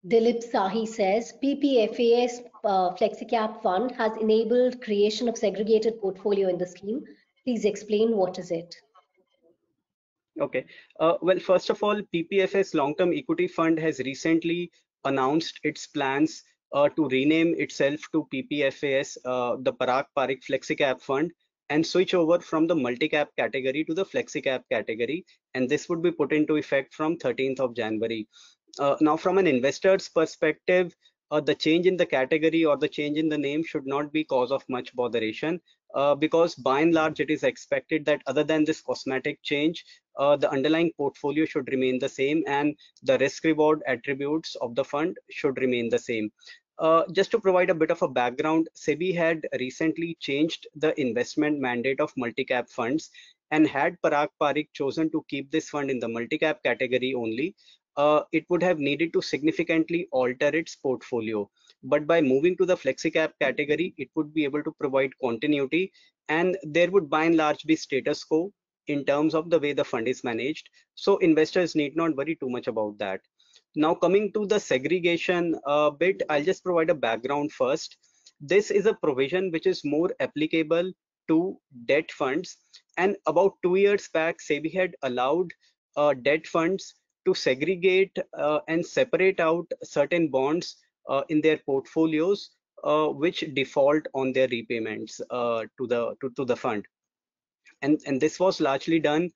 Dilip Sahi says PPFAS FlexiCap Fund has enabled creation of segregated portfolio in the scheme. Please explain what is it? Okay. Well, first of all, PPFS Long-Term Equity Fund has recently announced its plans to rename itself to PPFAS, the Parag Parikh FlexiCap Fund, and switch over from the multi-cap category to the FlexiCap category. And this would be put into effect from 13th of January. Now, from an investor's perspective, the change in the category or the change in the name should not be cause of much botheration, because by and large, it is expected that other than this cosmetic change, the underlying portfolio should remain the same and the risk reward attributes of the fund should remain the same. Just to provide a bit of a background, SEBI had recently changed the investment mandate of multi-cap funds, and had Parag Parikh chosen to keep this fund in the multi-cap category only, it would have needed to significantly alter its portfolio. But by moving to the flexi-cap category, it would be able to provide continuity, and there would by and large be status quo in terms of the way the fund is managed. So investors need not worry too much about that. Now, coming to the segregation bit, I'll just provide a background first. This is a provision which is more applicable to debt funds. And about 2 years back, SEBI had allowed debt funds to segregate and separate out certain bonds in their portfolios, which default on their repayments to the fund. And this was largely done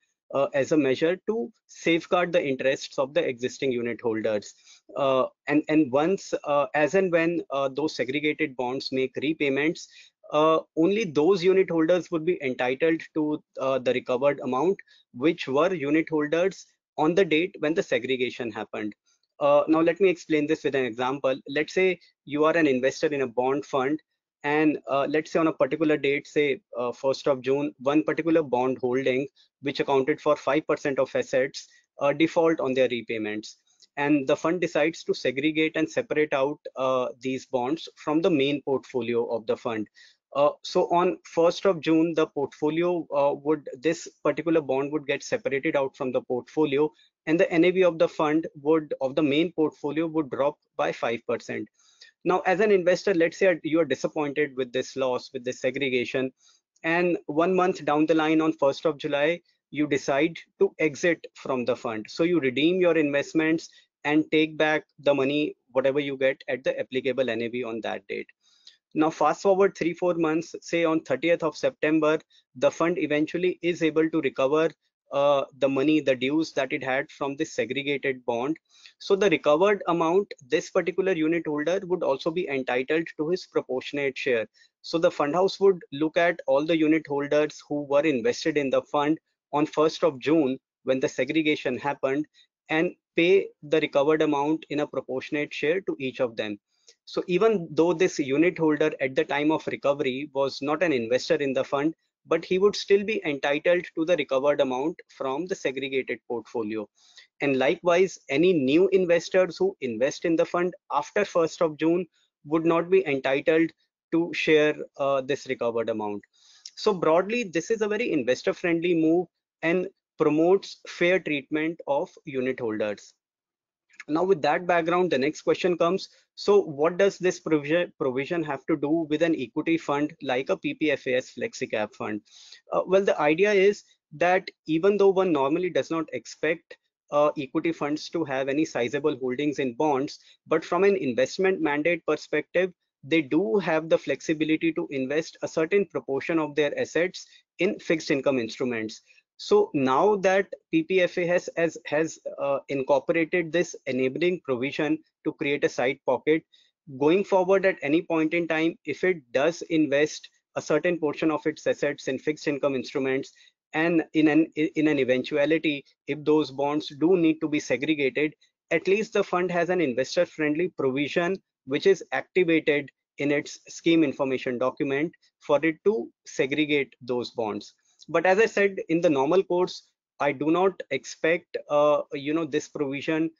as a measure to safeguard the interests of the existing unit holders. And once, as and when those segregated bonds make repayments, only those unit holders would be entitled to the recovered amount, which were unit holders on the date when the segregation happened. Now, let me explain this with an example. Let's say you are an investor in a bond fund, and let's say on a particular date, say 1st of June, one particular bond holding, which accounted for 5% of assets, default on their repayments. And the fund decides to segregate and separate out these bonds from the main portfolio of the fund. So on 1st of June, the portfolio this particular bond would get separated out from the portfolio, and the NAV of the fund of the main portfolio would drop by 5%. Now, as an investor, let's say you are disappointed with this loss, with this segregation, and 1 month down the line on 1st of July, you decide to exit from the fund. So you redeem your investments and take back the money, whatever you get at the applicable NAV on that date. Now, fast forward 3-4 months, say on 30th of September, the fund eventually is able to recover the money, the dues that it had from this segregated bond. So the recovered amount, this particular unit holder would also be entitled to his proportionate share. So the fund house would look at all the unit holders who were invested in the fund on 1st of June when the segregation happened, and pay the recovered amount in a proportionate share to each of them. So even though this unit holder at the time of recovery was not an investor in the fund, but he would still be entitled to the recovered amount from the segregated portfolio. And likewise, any new investors who invest in the fund after 1st of June would not be entitled to share this recovered amount. So broadly, this is a very investor friendly move and promotes fair treatment of unit holders. Now, with that background, the next question comes. So what does this provision have to do with an equity fund like a PPFAS FlexiCap fund? Well, the idea is that even though one normally does not expect equity funds to have any sizable holdings in bonds, but from an investment mandate perspective, they do have the flexibility to invest a certain proportion of their assets in fixed income instruments. So now that PPFA has incorporated this enabling provision to create a side pocket, going forward at any point in time, if it does invest a certain portion of its assets in fixed income instruments, and in an eventuality, if those bonds do need to be segregated, at least the fund has an investor friendly provision which is activated in its scheme information document for it to segregate those bonds. But as I said, in the normal course, I do not expect this provision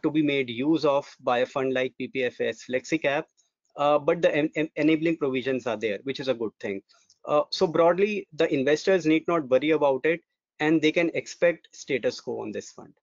to be made use of by a fund like PPFS FlexiCap, but the enabling provisions are there, which is a good thing. So broadly, the investors need not worry about it, and they can expect status quo on this fund.